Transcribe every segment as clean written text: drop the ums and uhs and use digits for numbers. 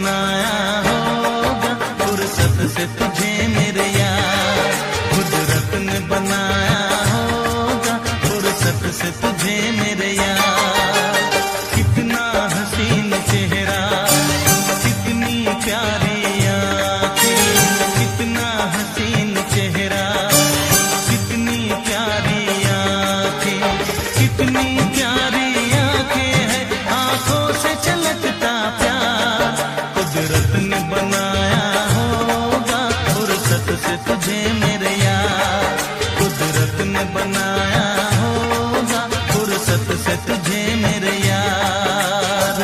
बनाया होगा फुर्सत से तुझे मेरे यार, कुदरत ने बनाया होगा फुर्सत से तुझे मेरे यार। कितना हसीन चेहरा, कितनी प्यारी आँखें, कितना हसीन चेहरा, कितनी प्यारी आँखें, कितनी प्यारी आँखें हैं, आँखों से छलकता प्यार। कुदरत ने बनाया होगा फुर्सत से तुझे मेरे यार, कुदरत ने बनाया होगा फुर्सत से तुझे मेरे यार।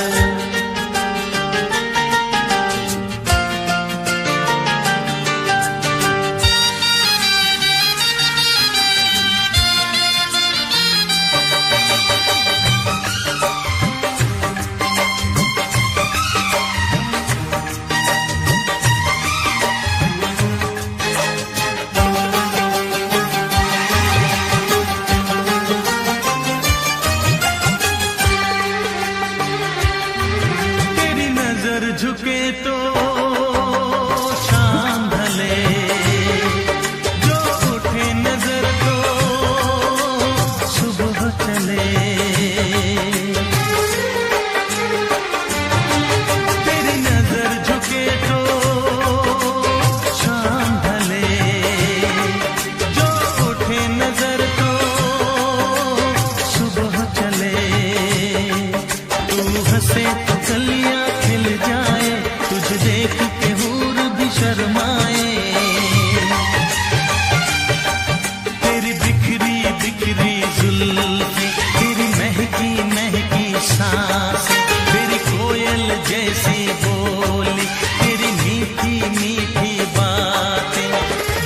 झुके तो शाम ढले, जो उठे नजर तो सुबह चले। तेरी नजर झुके तो शाम ढले, जो उठे नजर तो सुबह चले। तू हंसे तो कलियां खिल जाए, तुझे देख के हूर भी शर्माए। तेरी बिखरी बिखरी जुल्फें, तेरी महकी महकी सांसें, तेरी कोयल जैसी बोली, तेरी मीठी मीठी बातें।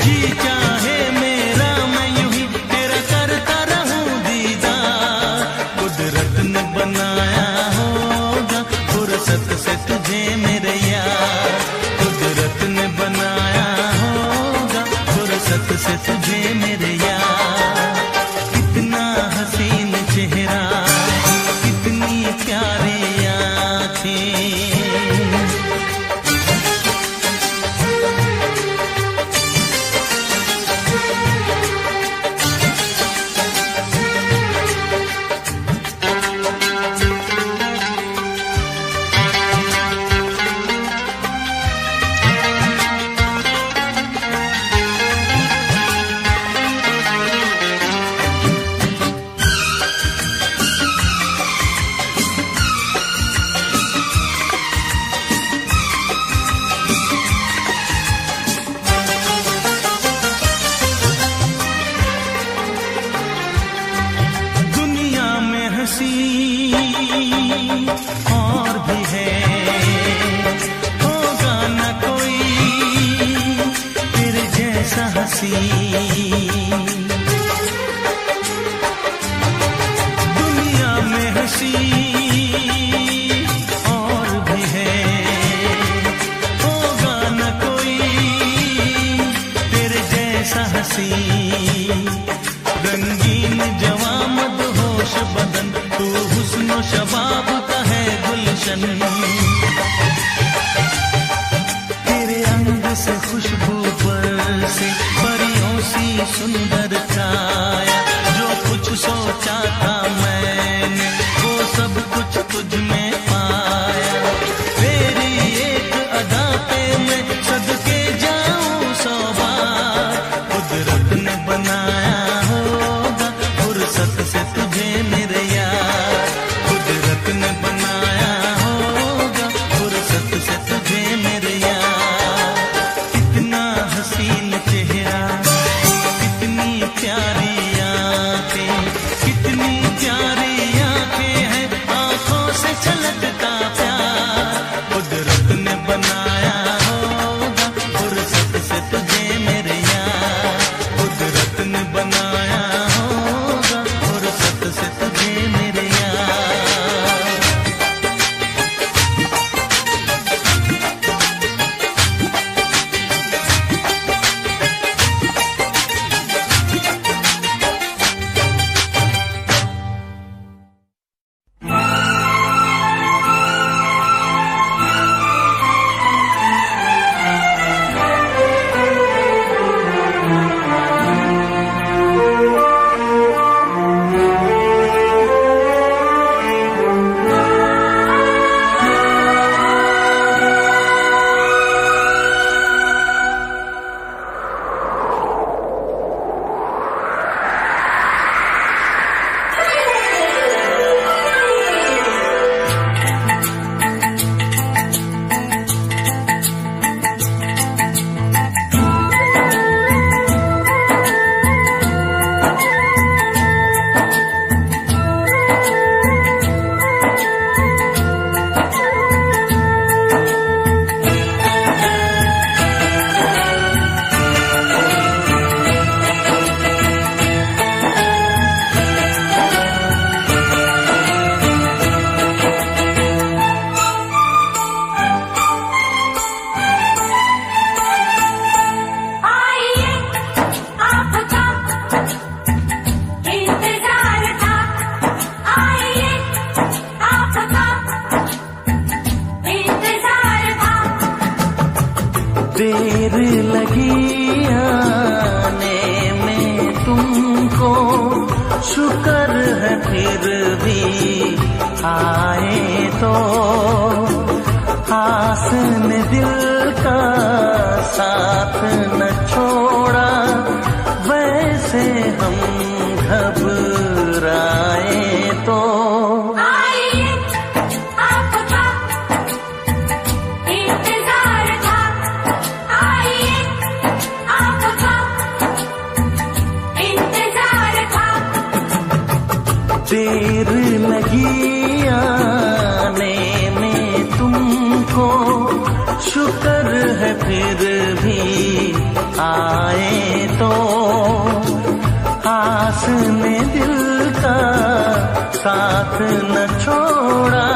जी चाहे मेरा मैं यूं ही तेरा करता रहूं दीदार। कुदरत ने बनाया होगा फुर्सत से तुझे मेरे यार, कुदरत ने बनाया होगा फुर्सत से तुझे मेरे यार। कितना हसीन चेहरा, कितनी प्यारी आँखें। और भी है, होगा न कोई तेरे जैसा हंसी। दुनिया में हंसी और भी है, होगा न कोई तेरे जैसा हंसी। रंगीन जवां मदहोश बदन, तू हुस्न शबाब का है गुलशन। तेरे अंग से खुशबू बरसे, परियों सी सुंदर काया। जो कुछ सोचा था मैंने वो सब कुछ तुझ में पाया। तेरी एक अदा पे मैं सदके जाऊं 100 बार। कुदरत ने बनाया होगा फुर्सत से तुझे मेरे यार, कुदरत ने बनाया होगा फुर्सत से तुझे मेरे यार। कितना हसीन चेहरा, कितनी प्यारी देर लगी आने में तुमको, शुक्र है फिर भी आए तो। आस ने दिल का साथ न छोड़ा, वैसे हम घबराए तो। देर लगी आने में तुमको, शुक्र है फिर भी आए तो। आस ने दिल का साथ न छोड़ा,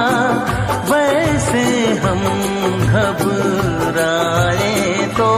वैसे हम घबराए तो।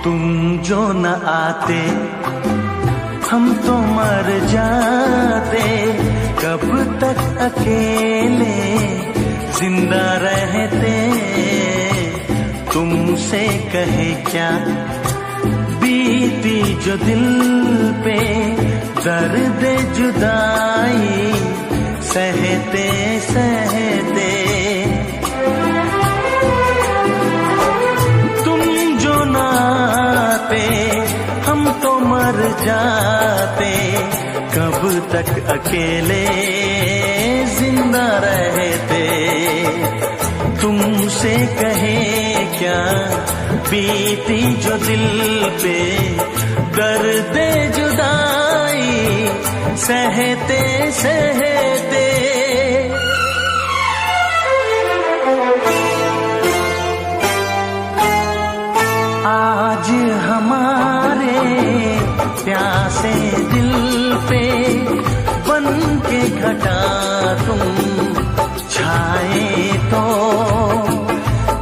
तुम जो न आते हम तो मर जाते, कब तक अकेले जिंदा रहते। तुमसे कहे क्या बीती जो दिल पे, दर्द जुदाई सहते सहते। हम तो मर जाते, कब तक अकेले जिंदा रहते। तुमसे कहे क्या बीती जो दिल पे, दर्द जुदाई सहते सहते। आज हमारे प्यासे दिल पे बन के घटा तुम छाए तो।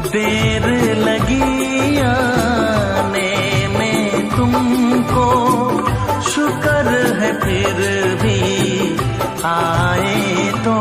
देर लगी आने में तुमको, शुक्र है फिर भी आए तो।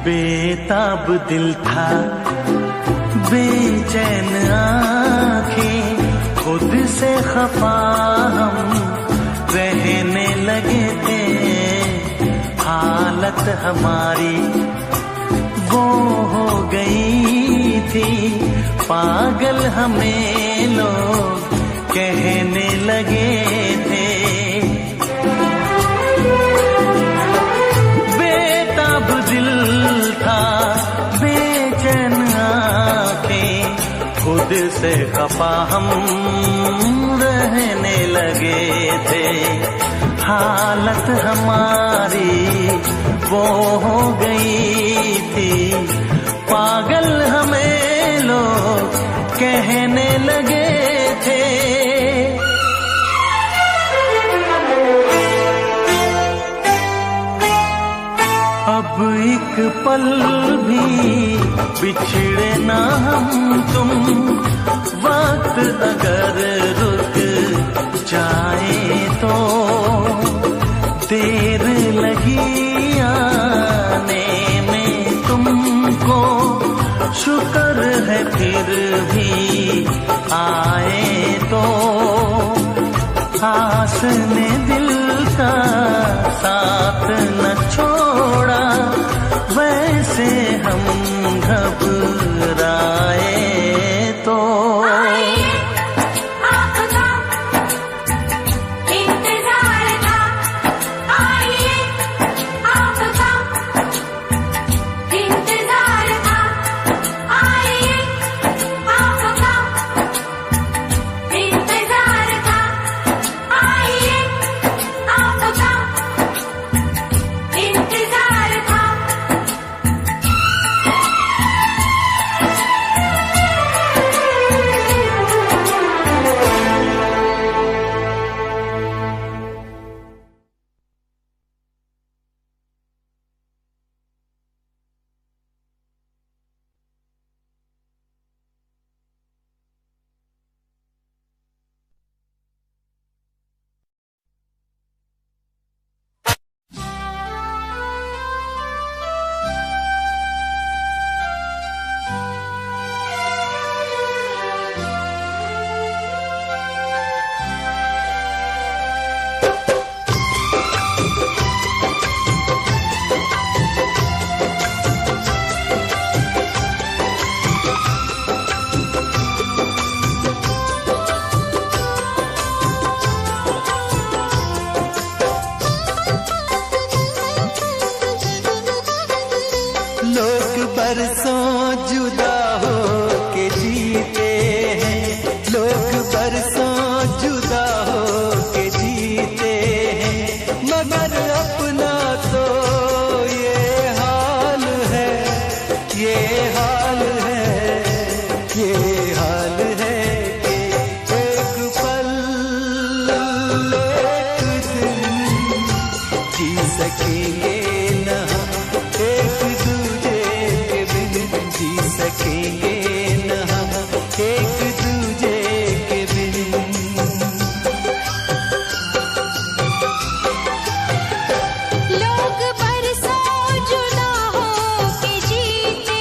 बेताब दिल था, बेचैन आँखें, खुद से खफा हम रहने लगे थे। हालत हमारी वो हो गई थी, पागल हमें लोग कहने लगे थे। बेताब दिल था, बेचैन आँखें, खुद से खफा हम रहने लगे हालत हमारी वो हो गई थी, पागल हमें लोग कहने लगे थे। अब एक पल भी बिछड़े ना हम तुम, वक्त अगर रुक जाए तो देर लगी आने में तुमको, शुक्र है फिर भी आए तो। आस ने दिल का साथ न छोड़ा, वैसे हम घबराए तो। बरसों जुदा हो के जीते हैं, लोग बरसों जुदा हो के जीते हैं, मगर अपना तो ये हाल है, ये हाल है, ये हाल है कि एक पल एक दिन जी सकेंगे न एक दूजे जी सकेंगे न हम एक दूजे के बिन। लोग बरसों जुदा हो के जीते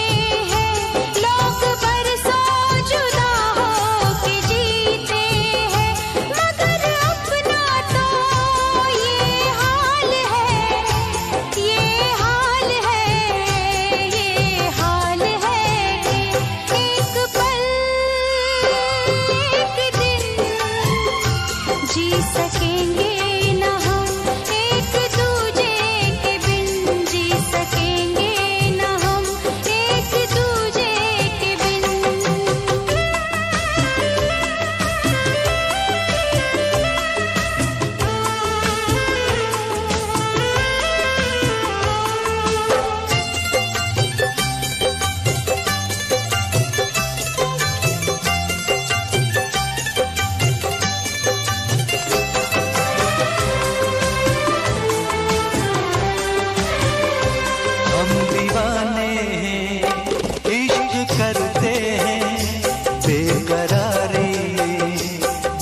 हैं, लोग बरसों जुदा हो के जीते हैं, मगर अपना तो ये हाल है, ये हाल है, ये हाल है कि एक पल एक दिन जी सकेंगे न हम एक दूजे के बिन, जी सकेंगे न हम एक दूजे के बिन। हम दीवाने हैं, इश्क करते हैं, बेकरारी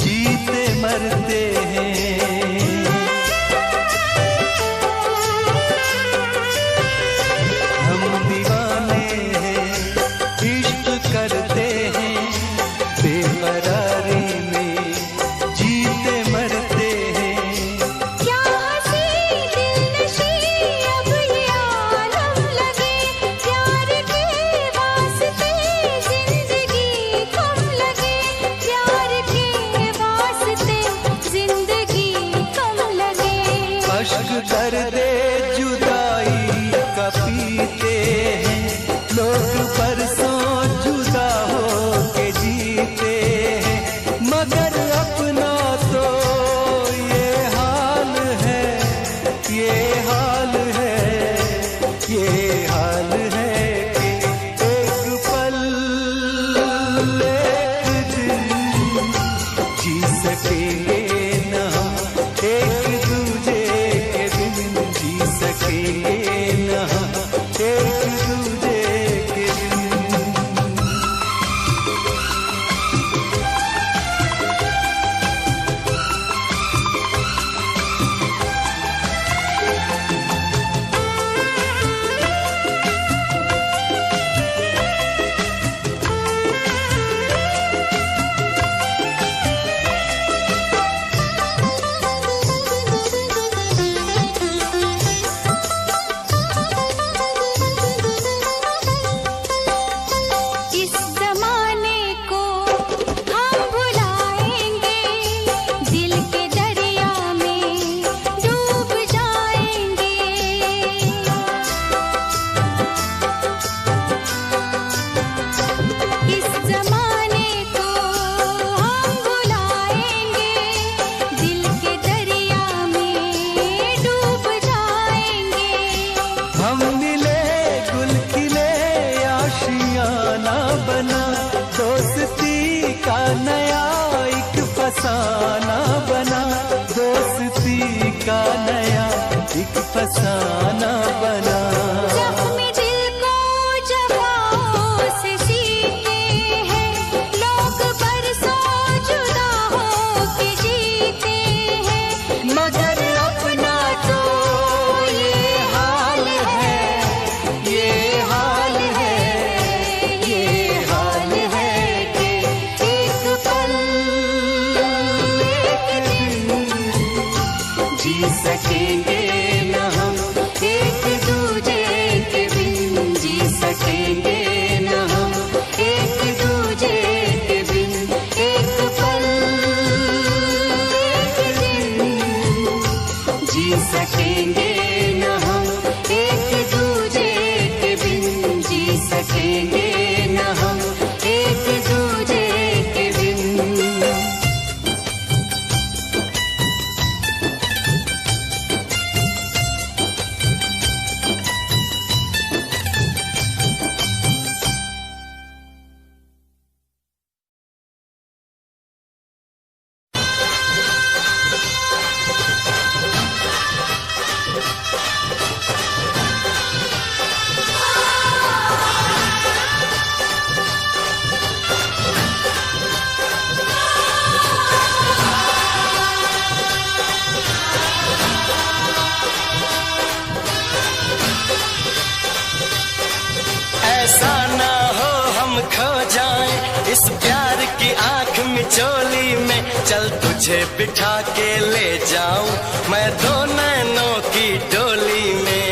जीते मरते हैं। हम दीवाने हैं, इश्क करते हैं, बेकरारी में जीते मरते हैं। क्या हंसी दिलनशी अब ये आलम लगे, प्यार के वास्ते जिंदगी थम लगे, प्यार के वास्ते जिंदगी सकेंगे न हम, एक दूजे के बिन जी सकेंगे न हम, एक दूजे के बिन। इस जमाने को हम भुलाएंगे, दिल के दरिया में डूब जाएंगे। इस जमाने को हम भुलाएंगे, दिल के दरिया में डूब जाएंगे। हम मिले गुल खिले आशियाना बना, दोस्ती का नया एक फसाना बना, दोस्ती का नया एक फसाना बना। जख्मी दिल को जवाओं से सीते हैं, लोग बरसों जुदा होके जीते हैं, मगर अपना तो ये हाल है, ये हाल है, ये हाल है कि एक पल एक दिन जी सकेंगे न हम, एक दूजे के बिन जी सकेंगे न हम, एक दूजे के बिन। एक पल एक दिन जी सकेंगे न हम, एक दूजे के बिन जी सकेंगे न हम, एक दूजे के बिन। ऐसा ना हो हम खो जाएं इस प्यार की आंख मिचोली में, चल तुझे बिठा के ले जाऊं मैं दो नैनों की डोली में।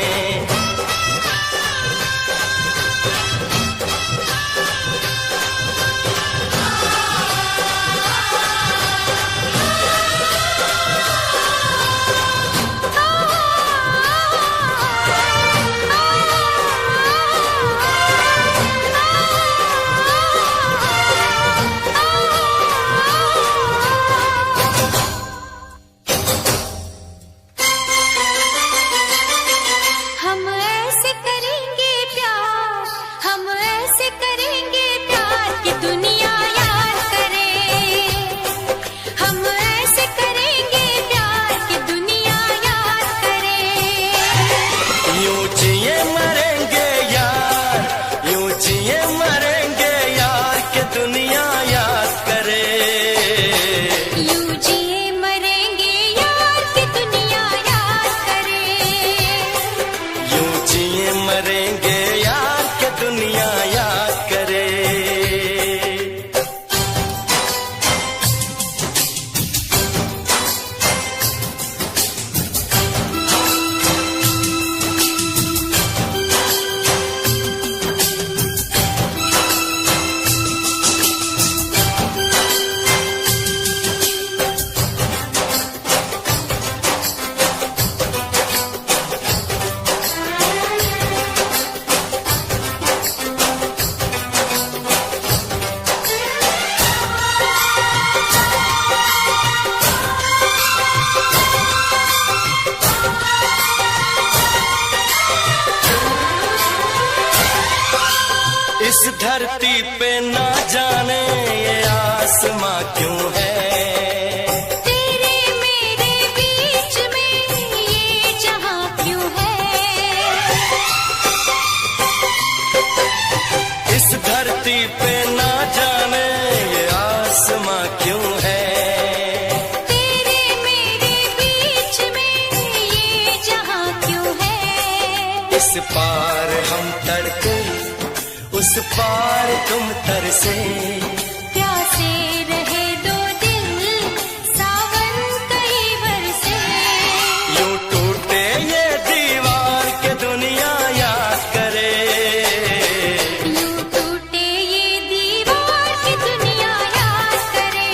इस धरती पे ना जाने ये आसमां क्यों है। इस पार हम तड़के, उस पार तुम तरसे। प्यासे रहे दो दिल, सावन कई बरसे। यूं टूटे ये दीवार के दुनिया याद करे। यूं टूटे ये दीवार की दुनिया याद करे।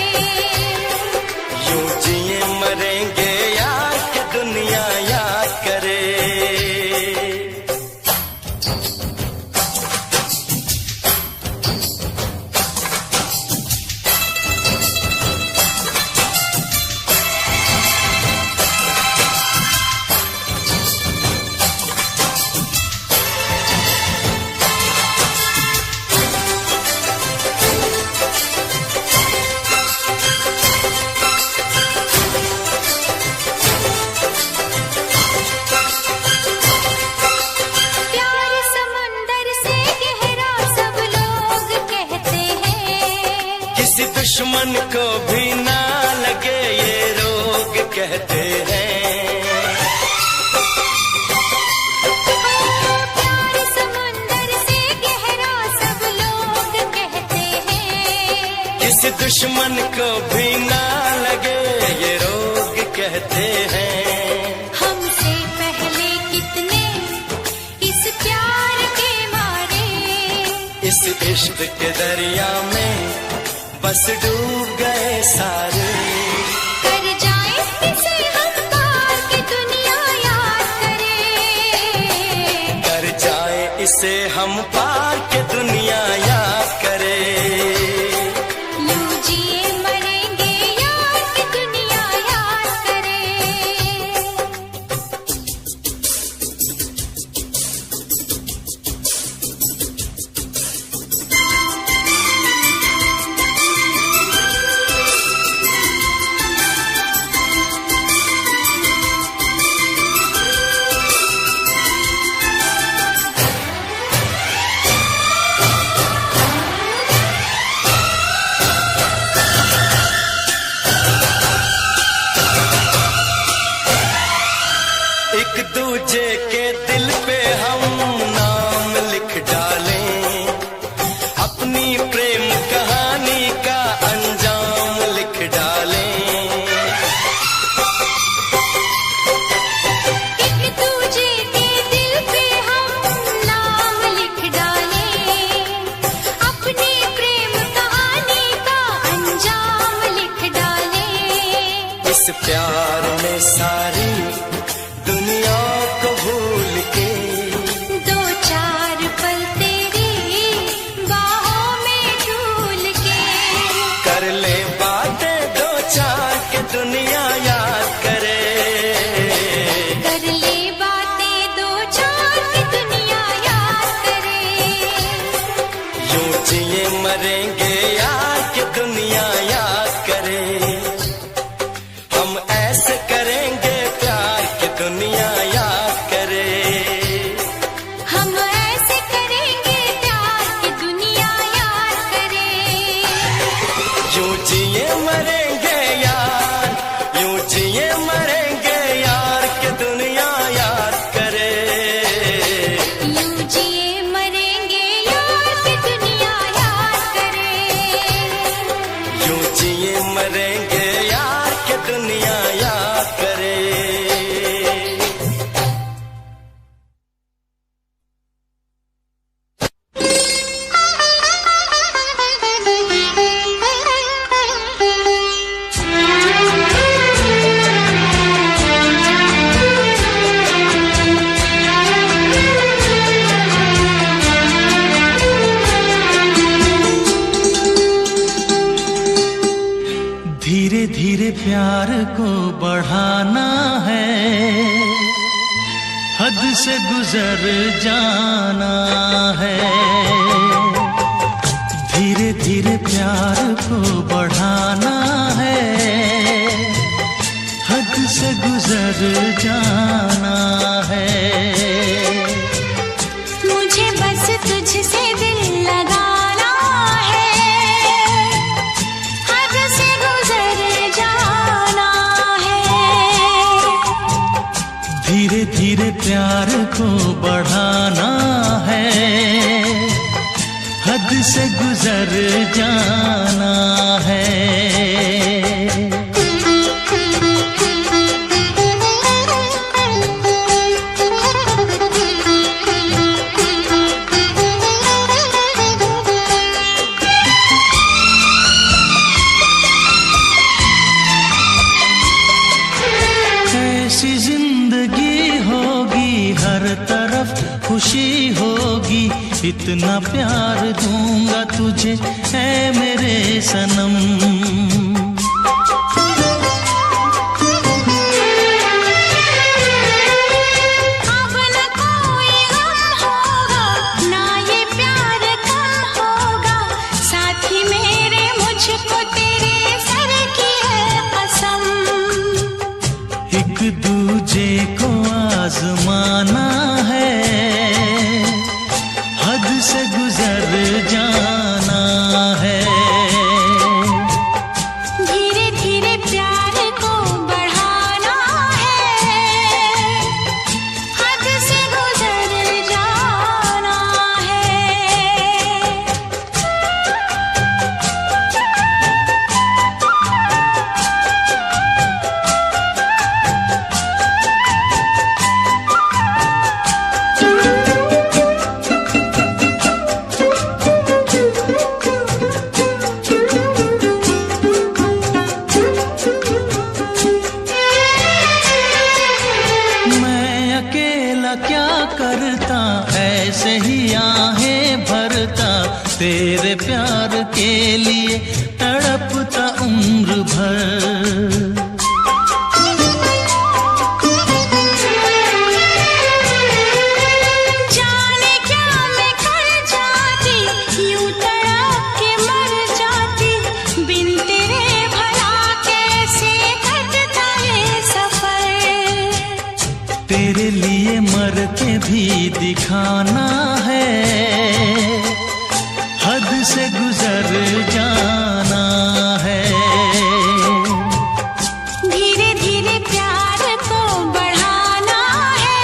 यूं जिए मरेंगे यार के दुनिया याद करे। प्यार समंदर से गहरा सब लोग कहते हैं। किसी दुश्मन को भी ना लगे ये रोग कहते हैं। प्यार समंदर से गहरा सब लोग कहते हैं। किसी दुश्मन को भी ना लगे ये रोग कहते हैं। हमसे पहले कितने इस प्यार के मारे। इस इश्क के दरिया में बस डूब गए सारे। कर जाए इसे हम पार की दुनिया याद करे। कर जाए इसे हम पार के दुनिया याद करे। यूं जिए मरेंगे यार की दुनिया याद करे। एक दूजे के दिल पे हम नाम लिख डालें। अपनी प्रेम कहानी का अंजाम लिख डालें। एक दूजे के दिल पे हम नाम लिख डालें। अपनी प्रेम कहानी का अंजाम लिख डालें। इस प्यार में सारी दुनिया को भूल के दो चार पल तेरी बाहों में झूल के। कर ले बातें दो चार के दुनिया याद करे। कर ले बातें दो चार की दुनिया याद करे। यूं जिए मरेंगे यार के दुनिया याद करे। हम ऐसे करेंगे प्यार की दुनिया याद करे। हम ऐसे करेंगे प्यार की दुनिया याद करे। यूं जिए मरेंगे यार, यूं जिए मरेंगे यार के दुनिया याद करे। यूं जिए मरेंगे यार की दुनिया याद करे। यूं जिए मरेंगे यार के दुनिया याद करे। धीरे धीरे प्यार को बढ़ाना है, हद से गुजर जाना है। धीरे धीरे प्यार को बढ़ाना है, हद से गुजर जाना है। मुझे बस तुझसे दिल लगाना है, हद से गुजर जाना है। धीरे धीरे प्यार को बढ़ाना है, हद से गुजर जाना है। ऐसी जिंदगी होगी, हर तरफ खुशी होगी, इतना प्यार दूंगा तुझे ऐ मेरे सनम। अब न कोई गम होगा, ना ये प्यार कम होगा, साथी मेरे मुझको तेरे सर की है कसम। एक दूजे को आजमाना है, हद से गुजर जाना है। धीरे धीरे प्यार को बढ़ाना है, हद से गुजर जाना है। मैं अकेला क्या करता, ऐसे ही आहें भरता, तेरे प्यार के लिए तड़पता उम्र भर। जाने क्या मैं कर जाती, यूं तड़प के मर जाती, बिन तेरे भला कैसे कटता है सफर। तेरे लिए मर के भी दिखाना है, हद से गुजर जाना है। धीरे धीरे प्यार को बढ़ाना है,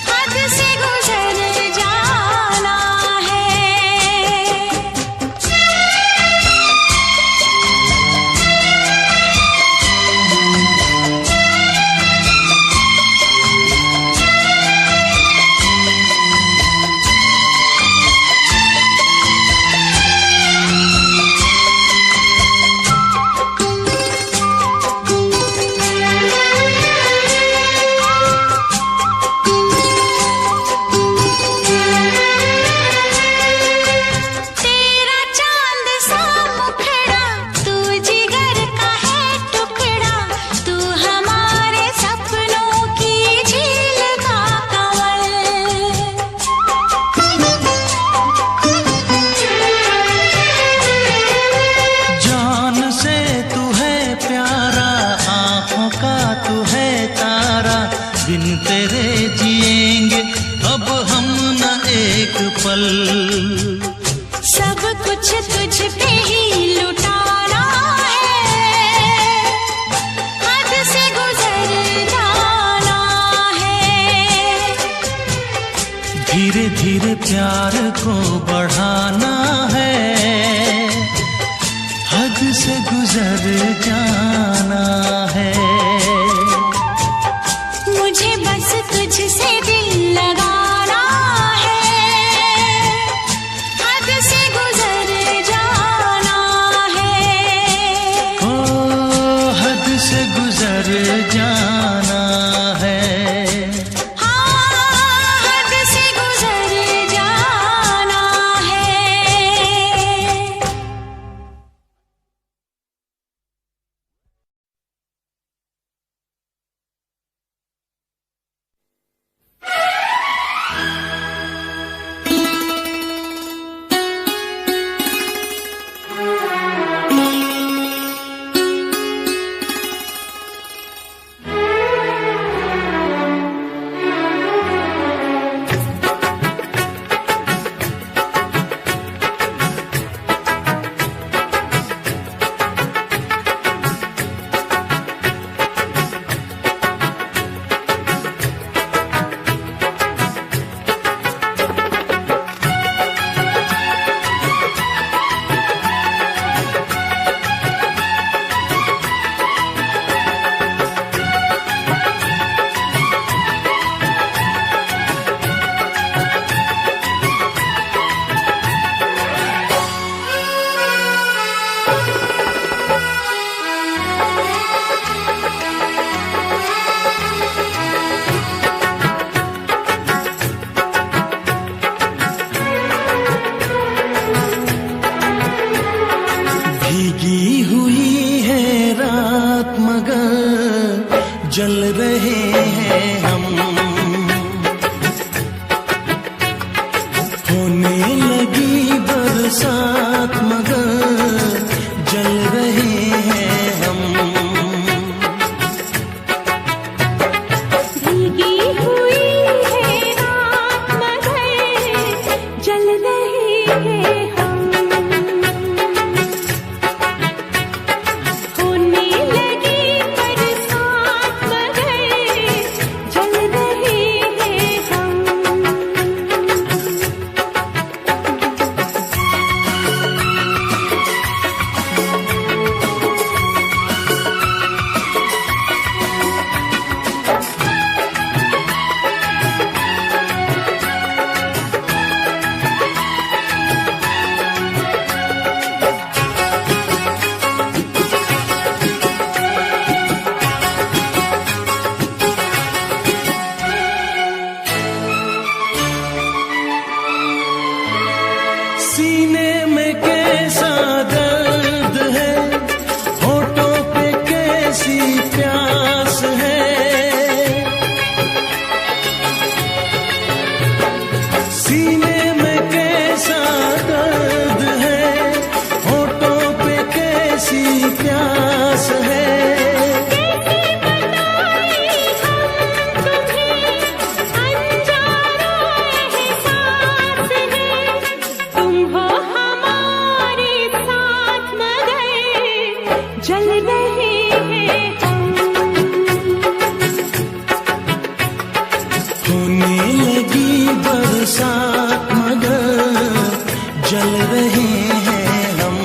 हद से गुजर जाना है। तेरा चांद सा मुखड़ा, तू जिगर का है टुकड़ा, तू हमारे सपनों की झील का जान से तू है प्यारा, आंखों का तू है तारा, बिन तेरे जिएंगे अब हम न एक पल। सब कुछ तुझ पे ही लुटाना है, हद से गुजर जाना है। धीरे धीरे प्यार को बढ़ाना है, हद से गुजर जाना है। मुझे बस तुझसे दिल लगाना है, हद से गुजर जाना है। ओ हद से गुजर जाना है। हाँ, हद से गुजर जाना है। जल रहे हैं हम। होने लगी बरसात मगर जल रहे हैं हम। भीगी हुई है रात मगर जल रहे हैं हम। होने लगी बरसात मगर जल रहे हैं हम। सीने में कैसा दर्द है, होठों पे कैसी प्यास है। सीने में कैसा दर्द है, होठों पे कैसी प्यास है। जल रहे हैं हम। होने लगी बरसात मगर जल रहे हैं हम।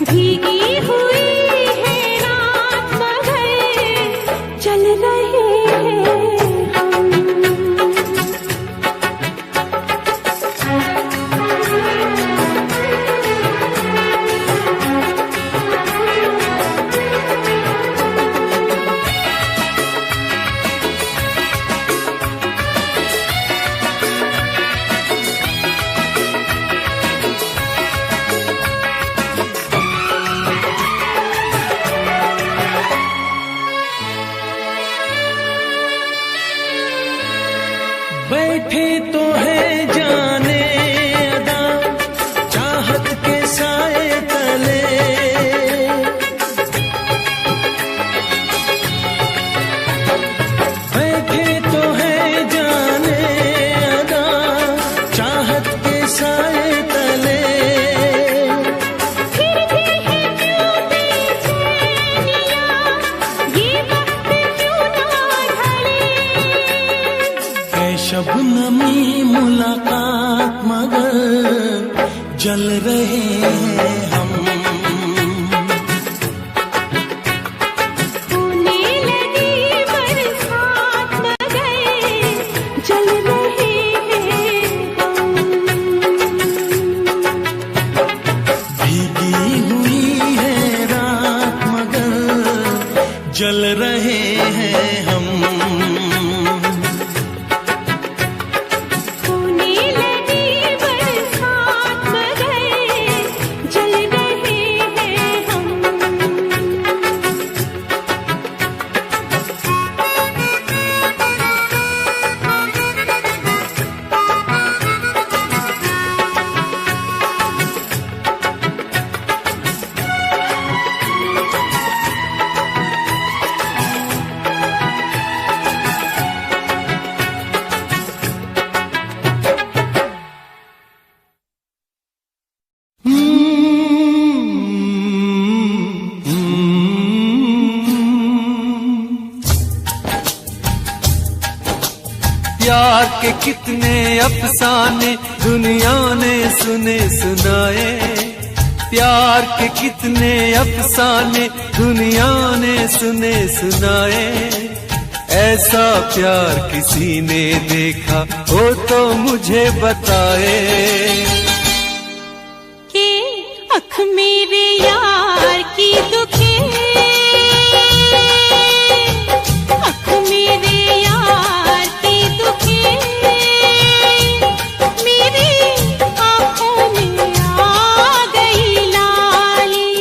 भीगी हुई है रात मगर जल रहे हैं हम। बैठे तो है जाने अदा चाहत के साए तले। बैठे तो है जाने अदा चाहत के साए तले। फिर भी है क्यों बेचैनियां, ये वक्त क्यों ना ढले। है शबनमी मुलाकात मगर जल रहे हैं हम। होने लगी बरसात मगर जल रहे हैं हम। भीगी हुई है रात मगर जल रहे हैं हम। होने लगी बरसात मगर जल रहे हैं हम। प्यार के कितने अफसाने दुनिया ने सुने सुनाए। प्यार के कितने अफसाने दुनिया ने सुने सुनाए। ऐसा प्यार किसी ने देखा हो तो मुझे बताए। के अख मेरे यार की दुखे, अख मेरे यार की दुखे, मेरी आँखों में आ गई लाली।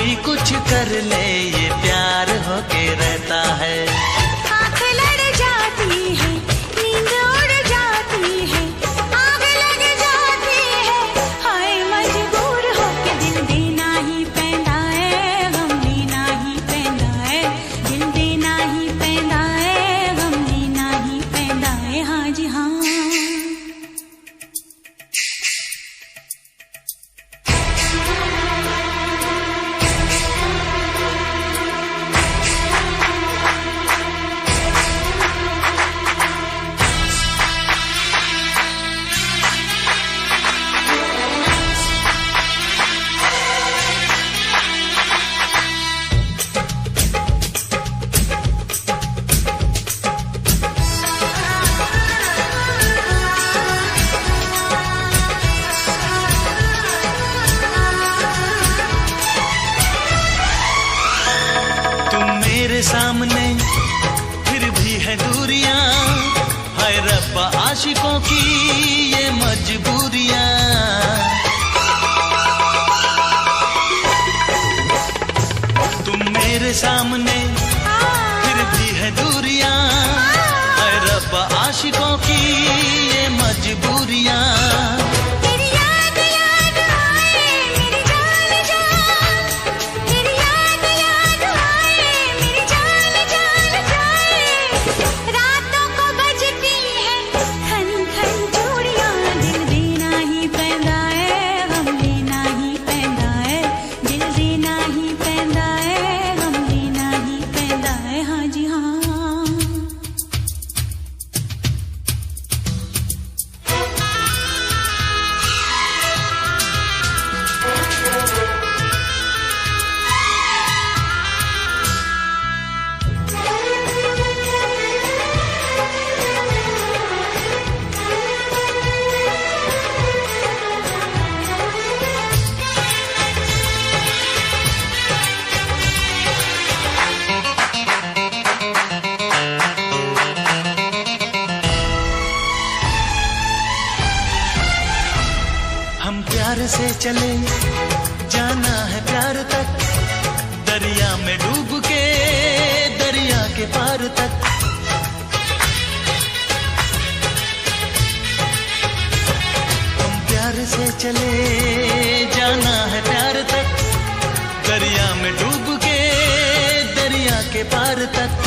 कोई कुछ कर ले ये प्यार होके रहता है। आँख लड़ जाती है, नींद उड़ जाती है, आग लग जाती है, हाय मजबूर होके दिल देना ही पैंदा है, गम लेना ही पैंदा है, दिल देना ही पैंदा है, गम लेना ही पैंदा है, हाँ जी हाँ। मेरे सामने फिर भी है दूरियां, हाय रब्बा आशिकों की ये मजबूरियां। तुम मेरे सामने फिर भी है दूरियां, हाय रब्बा आशिकों की ये मजबूरियां। हम प्यार से चले जाना है प्यार तक, दरिया में डूब के दरिया के पार तक। हम प्यार से चले जाना है प्यार तक, दरिया में डूब के दरिया के पार तक।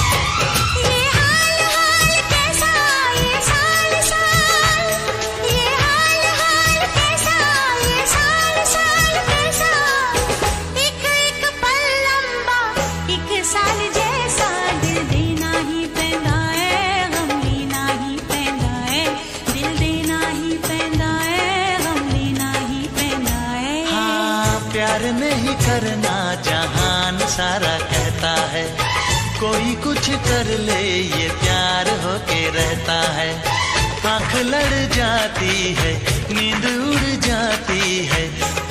प्यार नहीं करना जहान सारा कहता है, कोई कुछ कर ले ये प्यार होके रहता है। आँख लड़ जाती है, नींद उड़ जाती है,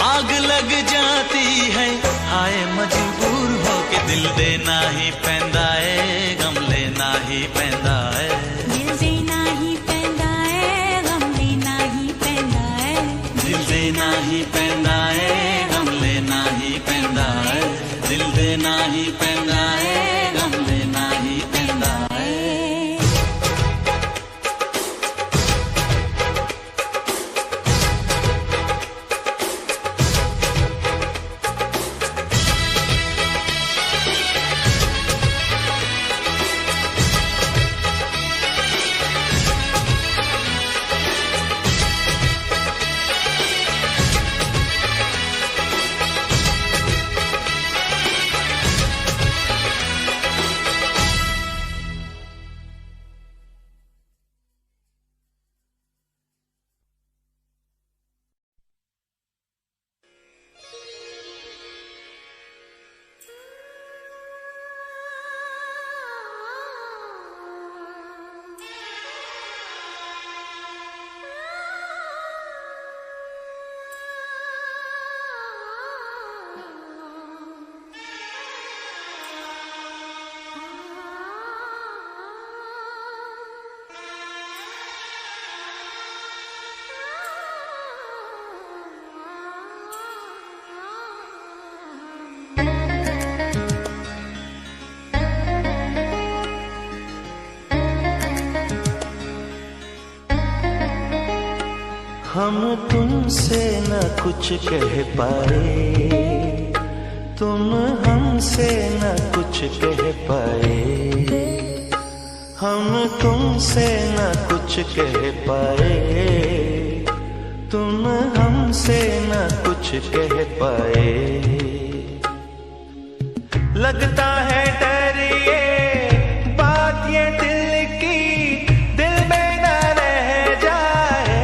आग लग जाती है, हाय मजबूर होके दिल देना ही पैंदा है, गम लेना ही पैंदा है। दिल देना ही पैंदा है, गम लेना ही पैंदा है, दिल देना ही पैंदा है, गम लेना ही पैंदा है, दिल देना ही पैंदा है, गम लेना ही पैंदा है। हम तुमसे न कुछ कह पाए, तुम हमसे न कुछ कह पाए, हम तुमसे न कुछ कह पाए, तुम हमसे न कुछ कह पाए। लगता है डर ये बात ये दिल की, दिल में न रह जाए।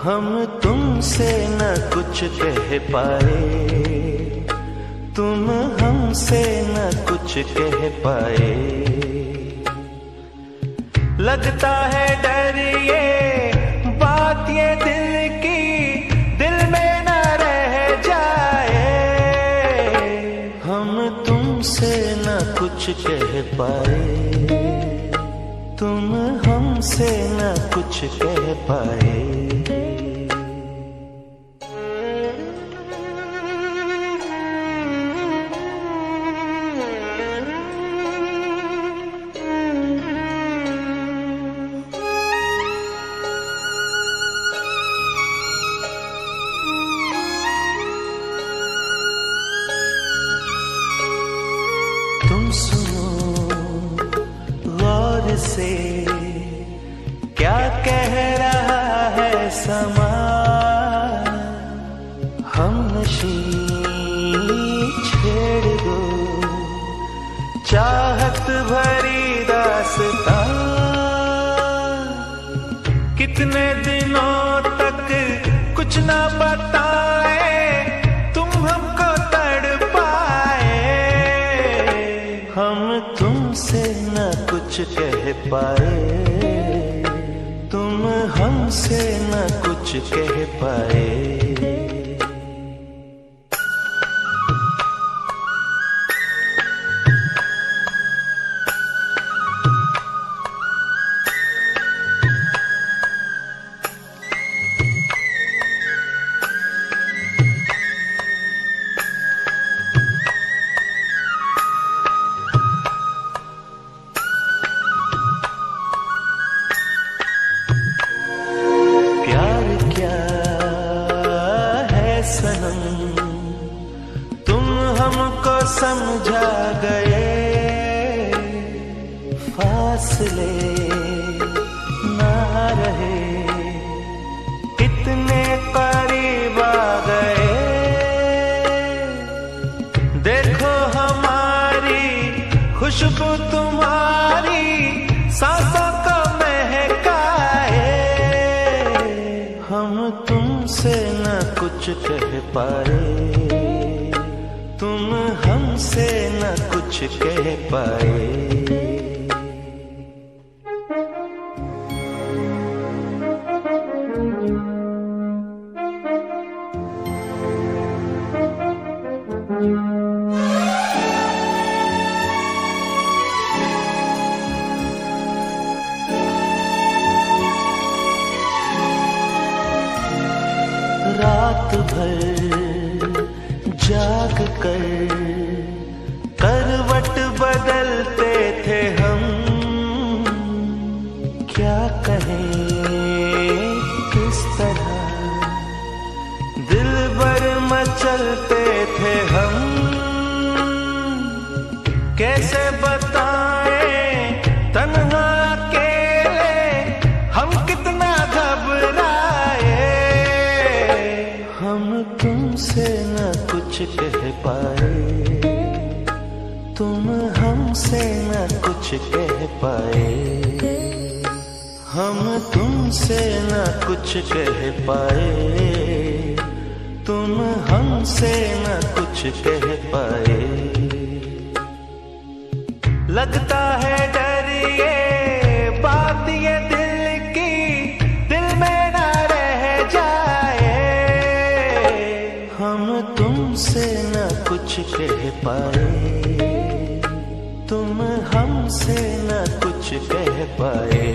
हम तुमसे न कुछ कह पाए, तुम हमसे न कुछ कह पाए। लगता है डर ये बात ये दिल की, दिल में न रह जाए। हम तुमसे न कुछ कह पाए, तुम हमसे न कुछ कह पाए। तुम सुनो गौर से क्या कह रहा है समा, हम नशी छेड़ दो चाहत भरी दास्तां। कितने दिनों तक कुछ ना बताए, तुम हमको तड़पाए। हम तुमसे न कुछ कह पाए, तुम हमसे न कुछ कह पाए। सनम तुम हमको समझा गए, फासले ना रहे इतने करीब आ गए। देखो हमारी खुशबू तुम्हारी सांसों को महकाए। हम तुमसे न कुछ कह पाए, तुम हमसे न कुछ कह पाए। रात भर जाग कर करवट बदलते थे हम, क्या कहें किस तरह दिल भर मचलते थे हम। कैसे बताएं तन्हा अकेले हम कितना घबराए। हम तुमसे न कुछ कह पाए, तुम हमसे न कुछ कह पाए। हम तुमसे न कुछ कह पाए, तुम हमसे न कुछ कह पाए। लगता है डर ये बात ये दिल की, दिल में ना रह जाए। हम तुमसे न कुछ कह पाए, तुम हमसे न कुछ कह पाए।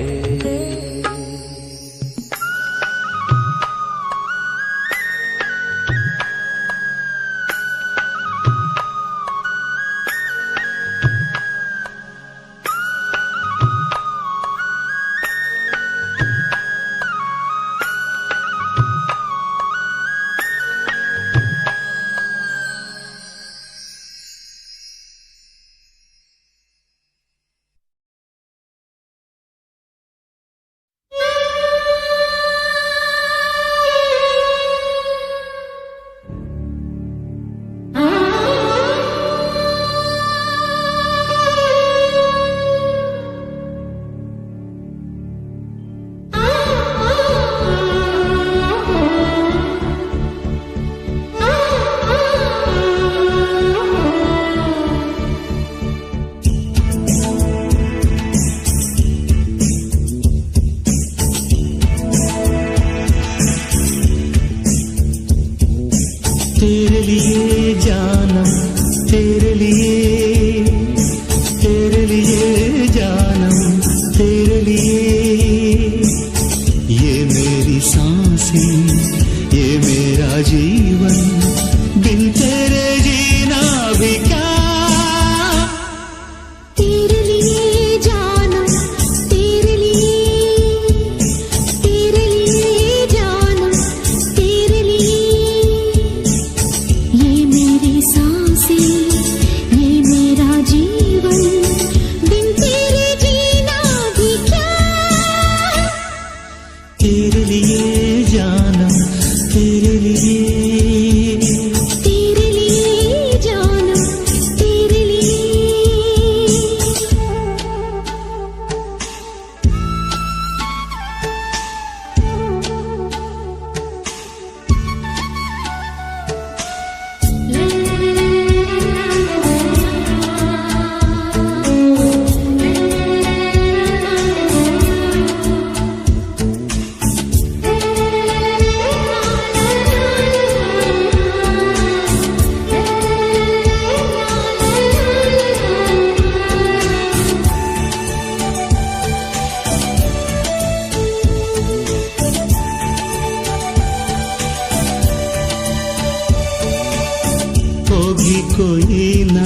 होगी कोई ना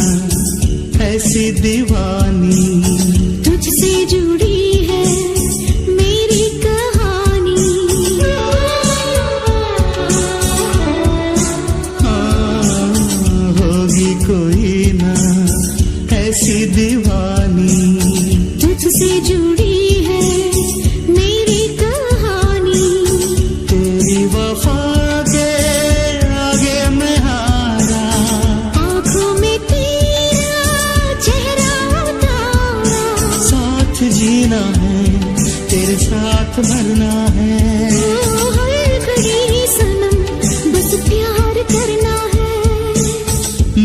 ऐसी दीवानी, तुझसे जुड़ी है मेरी कहानी। हाँ, होगी कोई ना ऐसी दीवानी, तुझसे जुड़ी है मेरी कहानी। तेरी वफा के आगे मैं हारा, आँखों में तेरा चेहरा उतारा। साथ जीना है तेरे साथ मरना है, ओ हर घड़ी सनम बस प्यार करना है।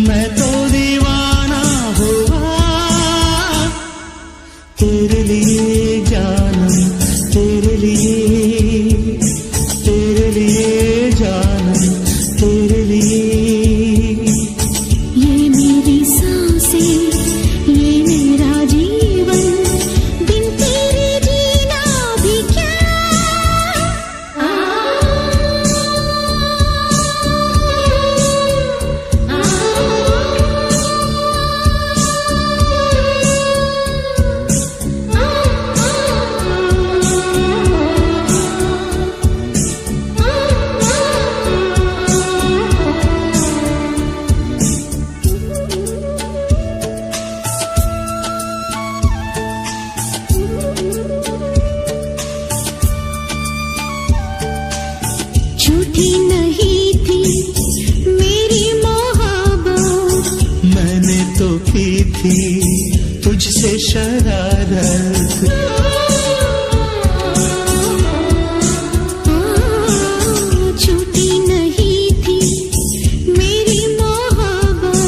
मैं तो दीवाना हुआ तेरे लिए जानम, तेरे लिए, तेरे लिए जानम, तेरे लिए। ये मेरी सांसें, ये मेरा जीवन, बिन तेरे जीना भी क्या। झूठी नहीं थी मेरी मोहब्बत, मैंने तो की थी तुझसे शरारत, झूठी नहीं थी मेरी मोहब्बत।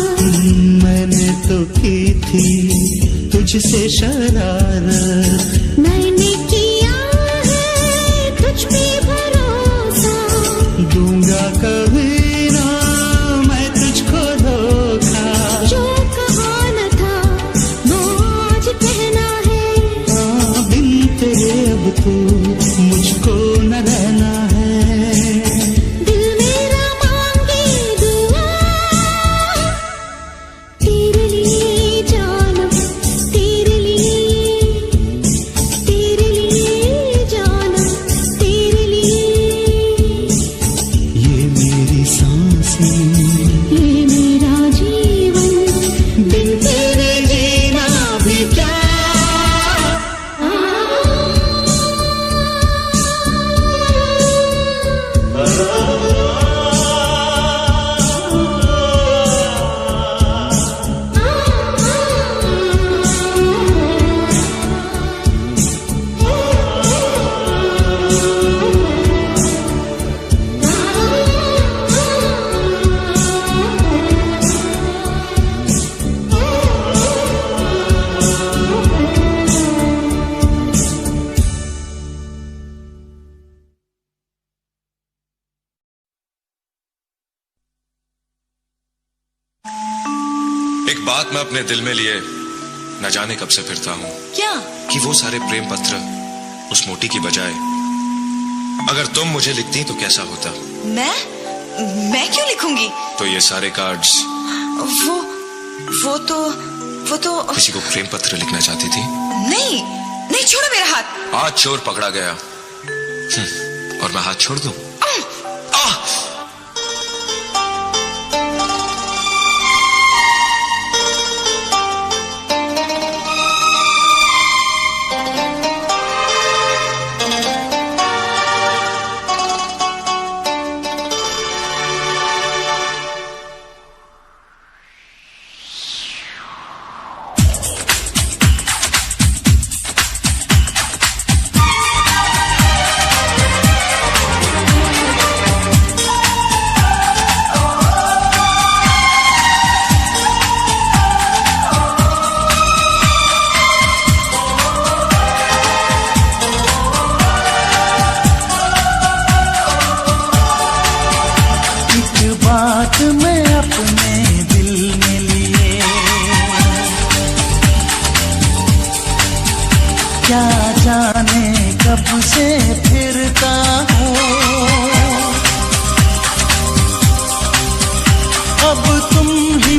मैंने तो की थी तुझसे शरारत। मैंने किया है तुझ पे भरोसा, दूंगा कभी ना मैं तुझको धोखा, जो कहा न था वो आज कहना है। हाँ, बिन तेरे अब तो मुझको न रहना है। दिल मेरा मांगे दुआ, तेरे लिए जानम, तेरे लिए जानम, तेरे लिए। ये मेरी सांसें, ये मेरा जीवन, बिन तेरे जीना भी क्या। एक बात मैं अपने दिल में लिए न जाने कब से फिरता हूँ, क्या? कि वो सारे प्रेम पत्र उस मोटी की बजाय अगर तुम मुझे लिखती तो कैसा होता। मैं क्यों लिखूंगी? तो ये सारे कार्ड्स वो तो किसी को प्रेम पत्र लिखना चाहती थी। नहीं छोड़ो मेरा हाथ। आज चोर पकड़ा गया और मैं हाथ छोड़ दूं? बात मैं अपने दिल में लिए, क्या जाने कब से फिरता हूँ। अब तुम ही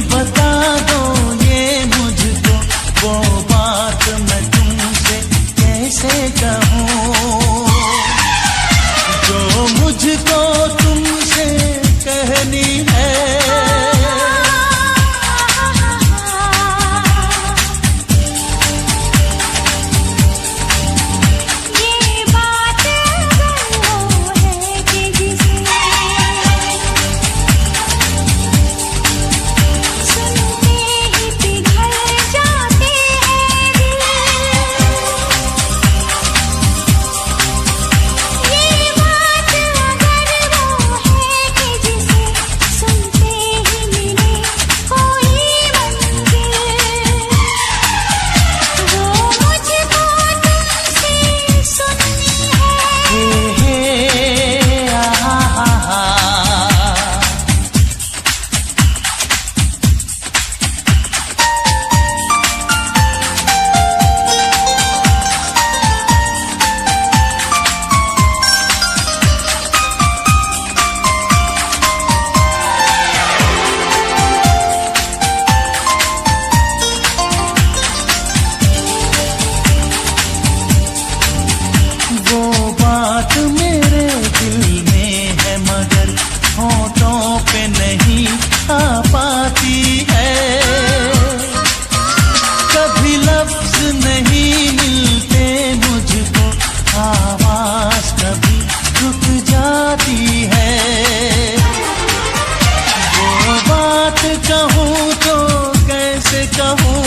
कहूँ।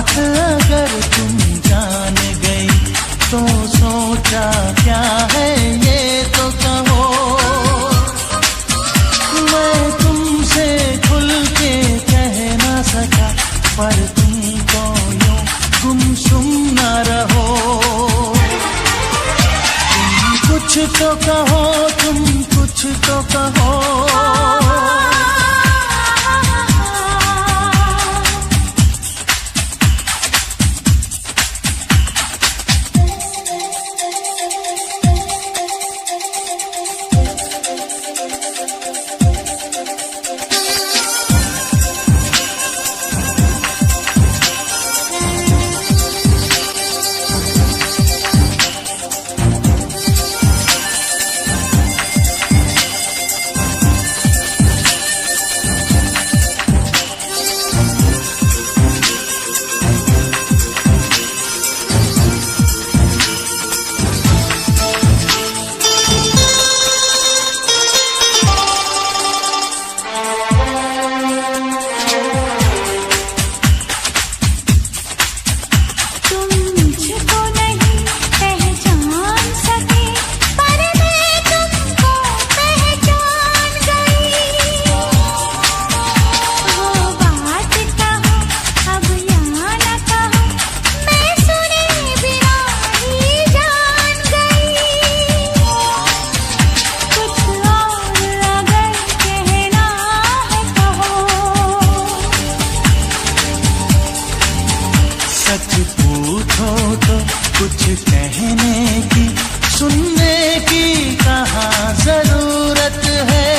अगर तुम जान गई तो सोचा क्या है ये तो कहो। मैं तुमसे खुल के कह ना सका पर तुमको यूं गुमसुम न रहो। तुम कुछ तो कहो, तुम कुछ तो कहो। सच पूछो तो कुछ कहने की, सुनने की कहाँ जरूरत है।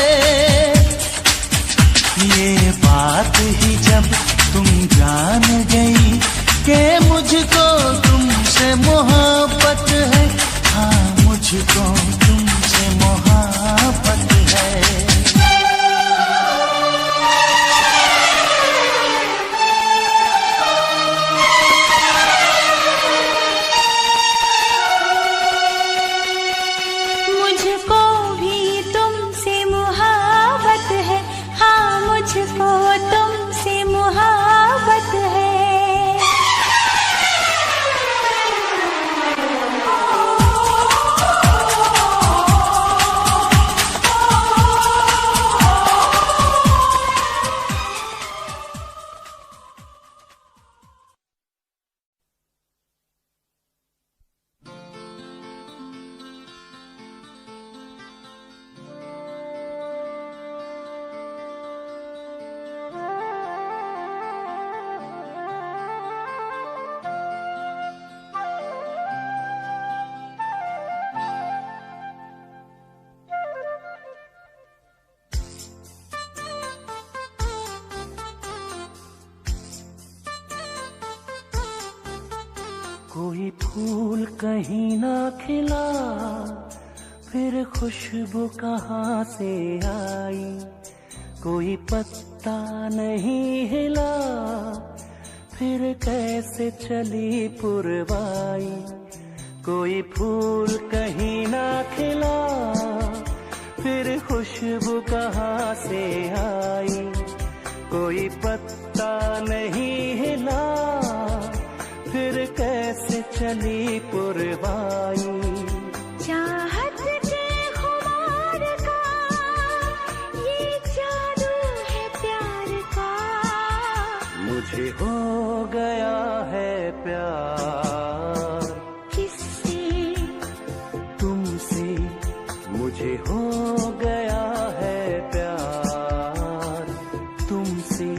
ये बात ही जब तुम जान गई कि मुझको तुमसे मोहब्बत है। हाँ, मुझको तुमसे मोहब्बत है। मुझको भी तुमसे मोहब्बत है। हाँ, मुझको तुमसे मोहब्बत है। कोई फूल कहीं ना खिला, फिर खुशबू कहाँ से आई। कोई पत्ता नहीं हिला, फिर कैसे चली पुरवाई। कोई फूल कहीं ना खिला, फिर खुशबू कहाँ से आई। कोई पत्ता नहीं हिला, फिर कैसे चली पुरवाई। चाहत के खुमार का ये जादू है प्यार का। मुझे हो गया है प्यार किससे? तुमसे। मुझे हो गया है प्यार तुमसे।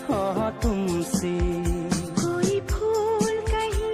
हाँ, तुमसे। कोई फूल कहीं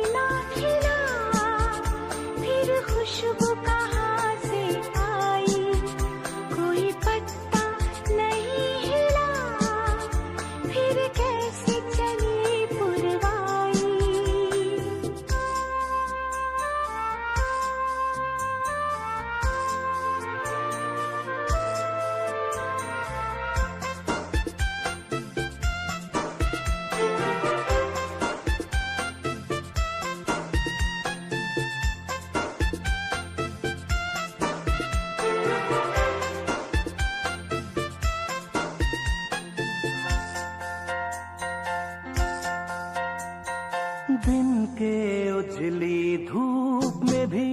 दिन के उजली धूप में भी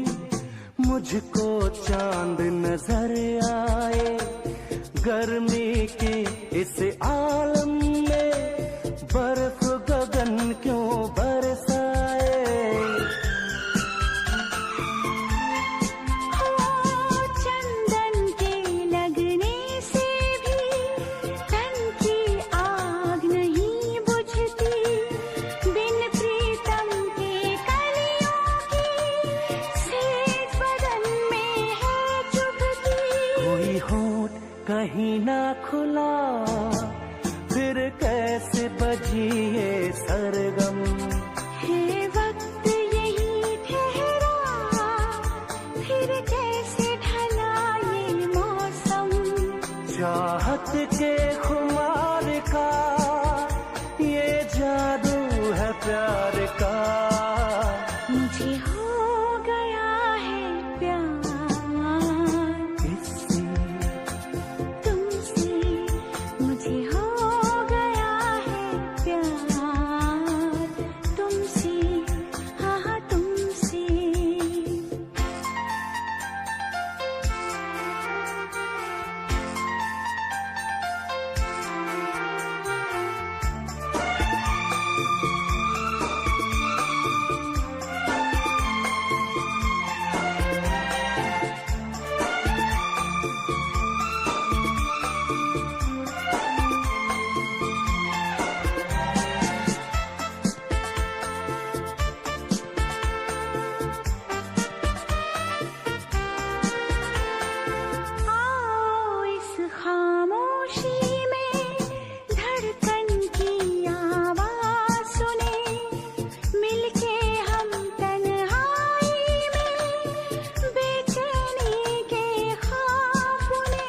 मुझको चांद नजर आए, गर्मी के इस आलम में बर्फ गगन क्यों बरसाए। चंदन के लगने से भी तन की आग नहीं बुझती, बिन प्रीतम के कलियों की सेज बदन में है चुभती। कोई होठ कहीं ना खुला, फिर कैसे बजी ये सरगम। है वक्त यही ठहरा, फिर कैसे ढला ये मौसम। चाहत के खुमार का ये जादू है प्यार का। मुझे हो गया है प्यार इससे तुमसे, मुझे हो गया है प्यार तुमसे, हाँ हाँ तुमसे। आओ इस खामोशी में धड़कन की आवाज सुने, मिलके हम तन्हाई में बेचैनी के ख्वाब बुने।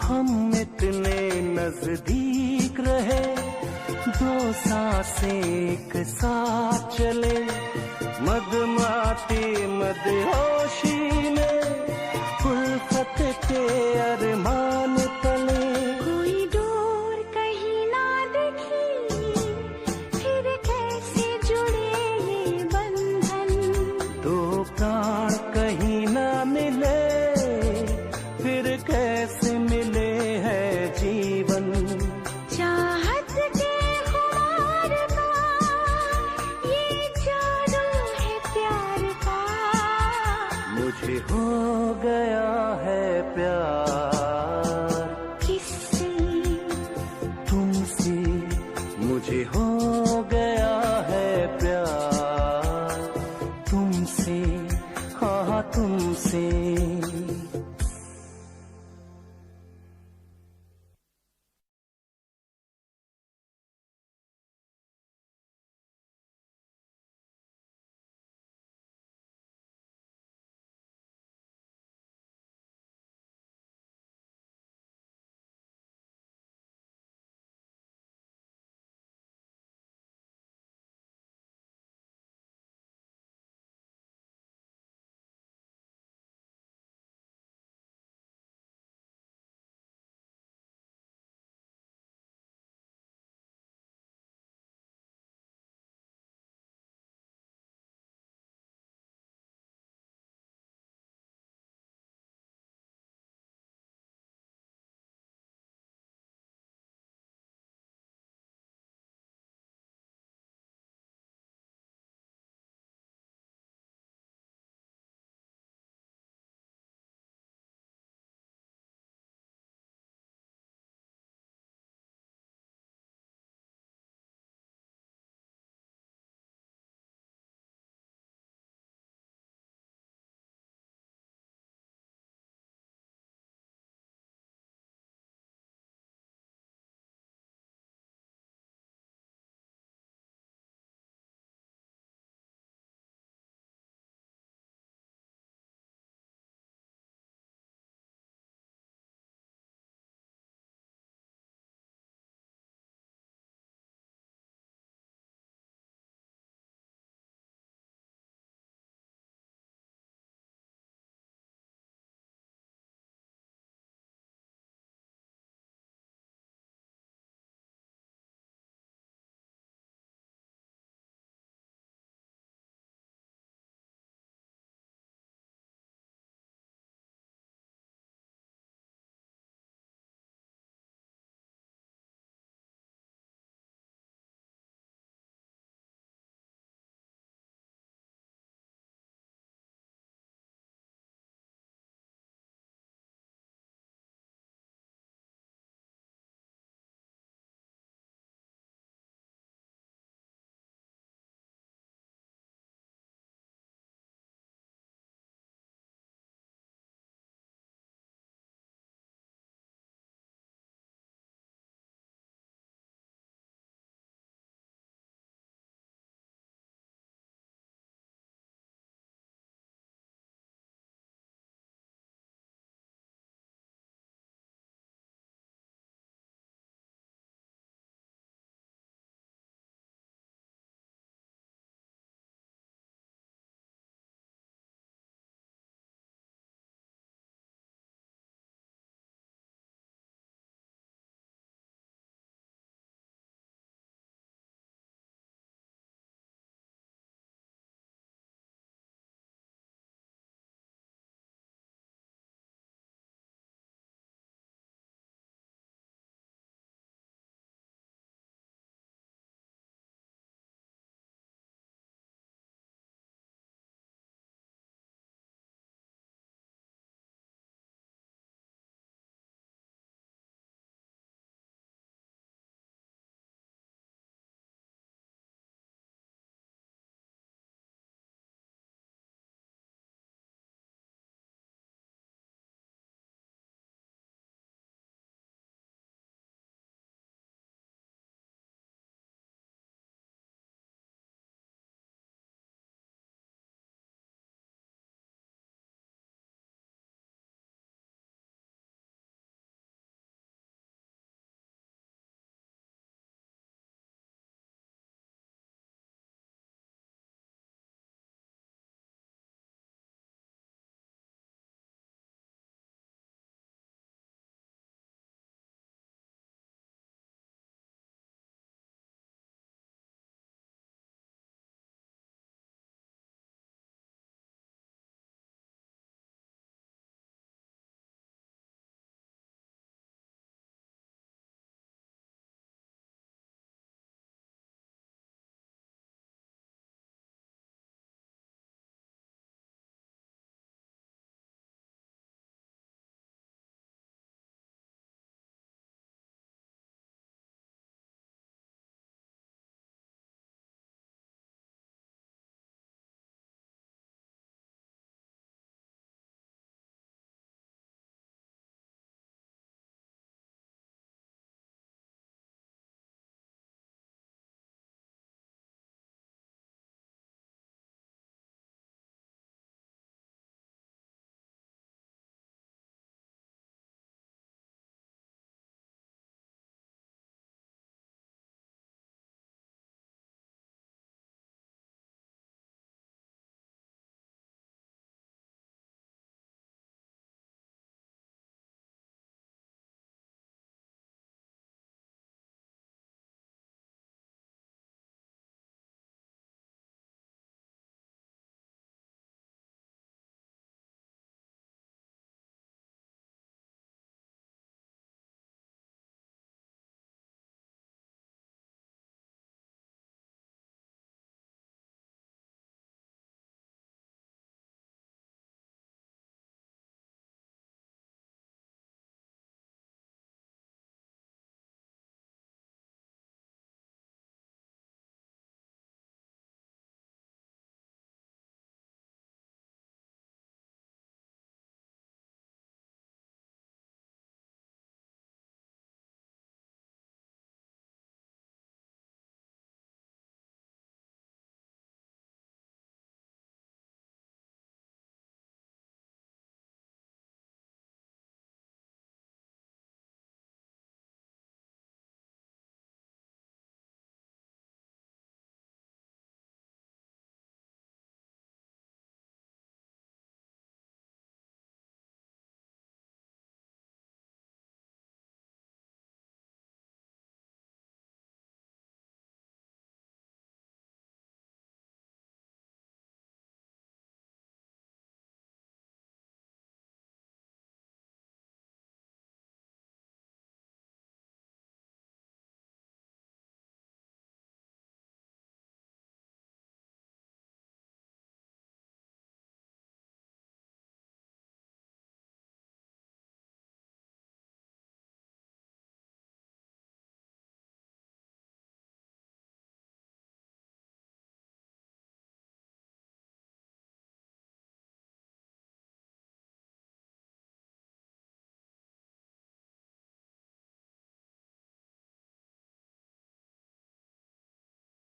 हम इतने नजदीक रहे, दो सांसें एक साथ चले, मदमाती मदहोशी में उल्फत के अरमान तले। कोई डोर कहीं ना दिखी, फिर कैसे जुड़े ये बंधन। दो प्राण कहीं ना मिले, फिर कैसे मिले है जीवन। चाहत के खुमार का ये जादू है प्यार का। मुझे हो गया है प्यार किससे तुमसे, मुझे हो